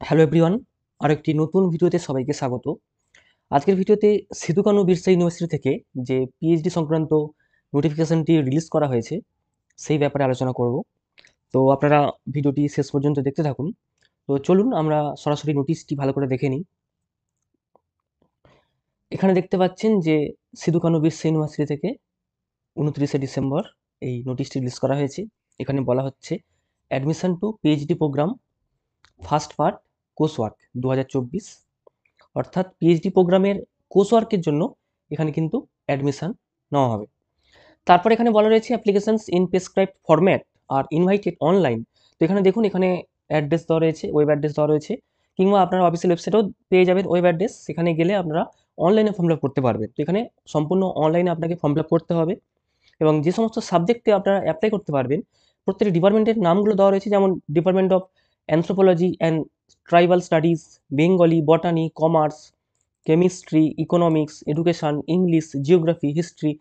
Hello everyone, আরেকটি নতুন ভিডিওতে সবাইকে স্বাগত। আজকের ভিডিওতে সিধু কানু বিরসা ইউনিভার্সিটি থেকে যে পিএইচডি সংক্রান্ত নোটিফিকেশনটি রিলিজ করা হয়েছে, সেই ব্যাপারে আলোচনা করব। তো আপনারা ভিডিওটি শেষ পর্যন্ত দেখতে থাকুন। তো চলুন আমরা সরাসরি নোটিশটি ভালো করে দেখে নিই। এখানে দেখতে পাচ্ছেন যে সিধু কানু বিরসা ইউনিভার্সিটি থেকে 29শে ডিসেম্বর এই নোটিশটি রিলিজ করা হয়েছে। এখানে বলা হচ্ছে admission to PhD programme first part course work 2024, অর্থাৎ পিএইচডি প্রোগ্রামের কোর্স ওয়ার্কের জন্য এখানে কিন্তু অ্যাডমিশন নেওয়া হবে। তারপর এখানে বলা রয়েছে অ্যাপ্লিকেশনস ইন প্রেসক্রাইবড ফরম্যাট আর ইনভাইটেড অনলাইন। তো এখানে দেখুন, এখানে অ্যাড্রেস দেওয়া রয়েছে, ওয়েব অ্যাড্রেস দেওয়া রয়েছে, কিংবা আপনারা অফিসিয়াল ওয়েবসাইটেও পেয়ে যাবেন ওয়েব অ্যাড্রেস। সেখানে গেলে আপনারা অনলাইনে ফর্ম ফিল আপ করতে পারবেন। তো এখানে সম্পূর্ণ অনলাইনে আপনাকে ফর্ম ফিল আপ করতে হবে এবং যে সমস্ত সাবজেক্টে আপনারা অ্যাপ্লাই করতে পারবেন প্রত্যেকটি ডিপার্টমেন্টের নামগুলো দেওয়া রয়েছে, যেমন department of anthropology and tribal studies, Bengali, বটানি, commerce, chemistry, economics, education, English, geography, history,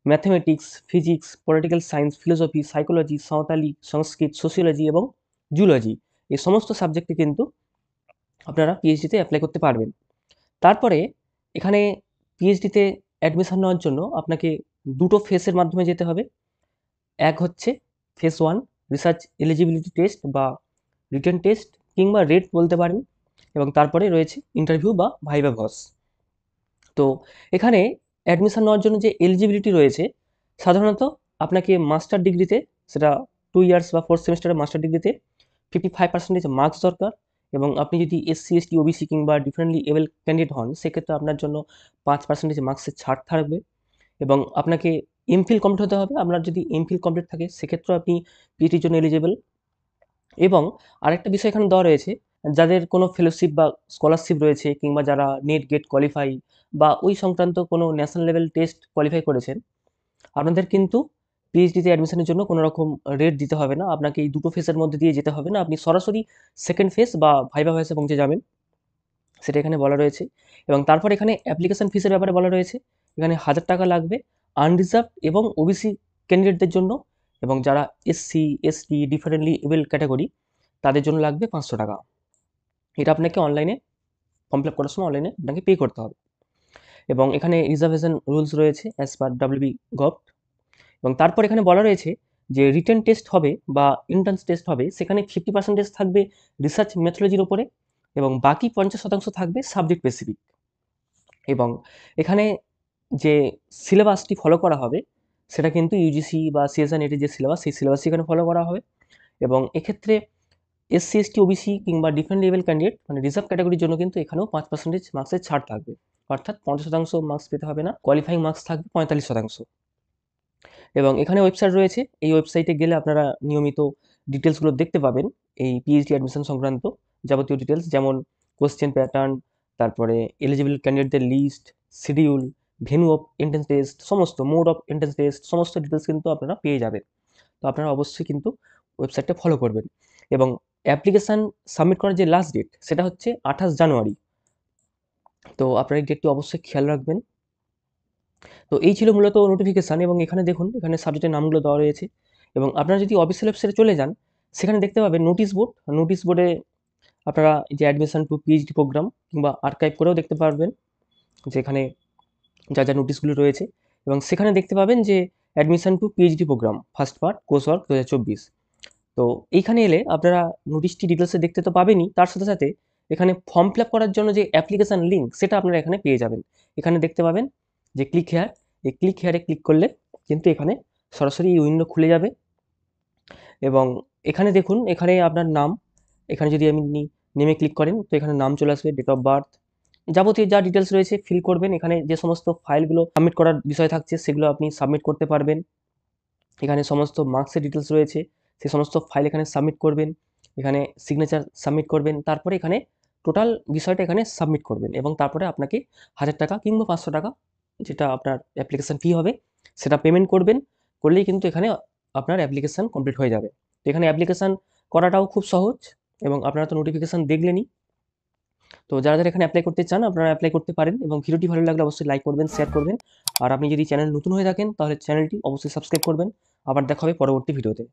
mathematics, physics, political science, philosophy, psychology, Santali, Sanskrit, sociology এবং জুলজি, এই সমস্ত সাবজেক্টে কিন্তু আপনারা পিএইচডিতে অ্যাপ্লাই করতে পারবেন। তারপরে এখানে পিএইচডিতে অ্যাডমিশন নেওয়ার জন্য আপনাকে দুটো ফেসের মাধ্যমে যেতে হবে। এক হচ্ছে ফেস 1 রিসার্চ এলিজিবিলিটি টেস্ট বা রিটেন টেস্ট, কিংবা রেট বলতে পারেন, এবং তারপরে রয়েছে ইন্টারভিউ বা ভাইভা ভস। তো এখানে অ্যাডমিশন নেওয়ার জন্য যে এলিজিবিলিটি রয়েছে, সাধারণত আপনাকে মাস্টার ডিগ্রিতে, সেটা 2 ইয়ার্স বা 4th সেমিস্টারের মাস্টার ডিগ্রিতে 55% মার্কস দরকার, এবং আপনি যদি এসসি, এসটি, ওবিসি কিংবা ডিফারেন্টলি এবল ক্যান্ডিডেট হন, সেক্ষেত্রে আপনার জন্য 5% মার্কসের ছাড় থাকবে। এবং আপনাকে এমফিল কমপ্লিট হতে হবে। আপনার যদি এমফিল কমপ্লিট থাকে সেক্ষেত্রেও আপনি পিএইচডির জন্য এলিজিবল। এবং আরেকটা বিষয় এখানে দেওয়া রয়েছে, যাদের কোনো ফেলোশিপ বা স্কলারশিপ রয়েছে, কিংবা যারা নেট গেট কোয়ালিফাই বা ওই সংক্রান্ত কোনো ন্যাশনাল লেভেল টেস্ট কোয়ালিফাই করেছেন, আপনাদের কিন্তু পিএইচডিতে অ্যাডমিশনের জন্য কোনো রকম রেট দিতে হবে না। আপনাকে এই দুটো ফেসের মধ্যে দিয়ে যেতে হবে না, আপনি সরাসরি সেকেন্ড ফেস বা ভাইভা ভয়েসে পৌঁছে যাবেন, সেটা এখানে বলা রয়েছে। এবং তারপর এখানে অ্যাপ্লিকেশন ফিসের ব্যাপারে বলা রয়েছে, এখানে 1000 টাকা লাগবে আনরিজার্ভড এবং ওবিসি ক্যান্ডিডেটদের জন্য, এবং যারা SC, ST, differently able category, তাদের জন্য লাগবে 500 টাকা। এটা আপনাকে অনলাইনে ফর্ম ফিল আপ করার সময় অনলাইনে আপনাকে পে করতে হবে। এবং এখানে রিজার্ভেশন রুলস রয়েছে অ্যাজ পার ডাব্লিউবি গভ। এবং তারপর এখানে বলা রয়েছে যে রিটেন টেস্ট হবে বা এন্ট্রান্স টেস্ট হবে, সেখানে 50% থাকবে রিসার্চ মেথোলজির উপরে, এবং বাকি 50% থাকবে সাবজেক্ট স্পেসিফিক। এবং এখানে যে সিলেবাসটি ফলো করা হবে, সেটা কিন্তু ইউজিসি বা সিএসআই নেটের যে সিলেবাস, সেই সিলেবাসই এখানে ফলো করা হবে। এবং এক্ষেত্রে এসসি, এসটি, ওবিসি কিংবা ডিফারেন্ট লেভেল ক্যান্ডিডেট মানে রিজার্ভ ক্যাটাগরির জন্য কিন্তু এখানেও 5% মার্কসের ছাড় থাকবে, অর্থাৎ 50% মার্কস পেতে হবে না, কোয়ালিফাইং মার্কস থাকবে 45%। এবং এখানে ওয়েবসাইট রয়েছে, এই ওয়েবসাইটে গেলে আপনারা নিয়মিত ডিটেলসগুলো দেখতে পাবেন, এই পিএইচডি অ্যাডমিশন সংক্রান্ত যাবতীয় ডিটেলস, যেমন কোশ্চেন প্যাটার্ন, তারপরে এলিজিবল ক্যান্ডিডেটদের list, schedule, venue of entrance test, সমস্ত মোড অফ এন্ট্রান্স টেস্ট, সমস্ত ডিটেলস কিন্তু আপনারা পেয়ে যাবেন। তো আপনারা অবশ্যই কিন্তু ওয়েবসাইটটা ফলো করবেন। এবং অ্যাপ্লিকেশান সাবমিট করার যে লাস্ট ডেট, সেটা হচ্ছে 28 জানুয়ারি। তো আপনারা এই ডেটটি অবশ্যই খেয়াল রাখবেন। তো এই ছিল মূলত নোটিফিকেশান। এবং এখানে দেখুন, এখানে সাবজেক্টের নামগুলো দেওয়া রয়েছে। এবং আপনারা যদি অফিসিয়াল ওয়েবসাইটে চলে যান, সেখানে দেখতে পাবেন নোটিশ বোর্ড। নোটিশ বোর্ডে আপনারা এই যে অ্যাডমিশন টু পিএইচডি প্রোগ্রাম কিংবা আর্কাইভ করেও দেখতে পারবেন, যেখানে যা নোটিশগুলো রয়েছে। এবং সেখানে দেখতে পাবেন যে admission to PhD programme first part course work 2024। তো এইখানে এলে আপনারা নোটিশটি ডিটেলসে দেখতে তো পাবেনই, তার সাথে সাথে এখানে ফর্ম ফিল আপ করার জন্য যে অ্যাপ্লিকেশান লিঙ্ক, সেটা আপনারা এখানে পেয়ে যাবেন। এখানে দেখতে পাবেন যে ক্লিক হেয়ার, এই ক্লিক হেয়ারে ক্লিক করলে কিন্তু এখানে সরাসরি এই উইন্ডো খুলে যাবে। এবং এখানে দেখুন, এখানে আপনার নাম, এখানে যদি আপনি নেমে ক্লিক করেন, তো এখানে নাম চলে আসবে, ডেট অফ বার্থ, যাবতীয় যা ডিটেলস রয়েছে ফিল করবেন। এখানে যে সমস্ত ফাইলগুলো সাবমিট করার বিষয় থাকছে, সেগুলো আপনি সাবমিট করতে পারবেন। এখানে সমস্ত মার্কসের ডিটেলস রয়েছে, সেই সমস্ত ফাইল এখানে সাবমিট করবেন। এখানে সিগনেচার সাবমিট করবেন, তারপরে এখানে টোটাল বিষয়টা এখানে সাবমিট করবেন। এবং তারপরে আপনাকে 1000 টাকা কিংবা 500 টাকা, যেটা আপনার অ্যাপ্লিকেশান ফি হবে, সেটা পেমেন্ট করবেন। করলেই কিন্তু এখানে আপনার অ্যাপ্লিকেশান কমপ্লিট হয়ে যাবে। তো এখানে অ্যাপ্লিকেশান করাটাও খুব সহজ, এবং আপনারা তো নোটিফিকেশান দেখলেনই। তো যারা এখানে অ্যাপ্লাই করতে চান, আপনারা অ্যাপ্লাই করতে পারেন। এবং ভিডিওটি ভালো লাগলে অবশ্যই লাইক করবেন, শেয়ার করবেন। আর আপনি যদি চ্যানেল নতুন হয়ে থাকেন, তাহলে চ্যানেলটি অবশ্যই সাবস্ক্রাইব করবেন। আবার দেখা হবে পরবর্তী ভিডিওতে।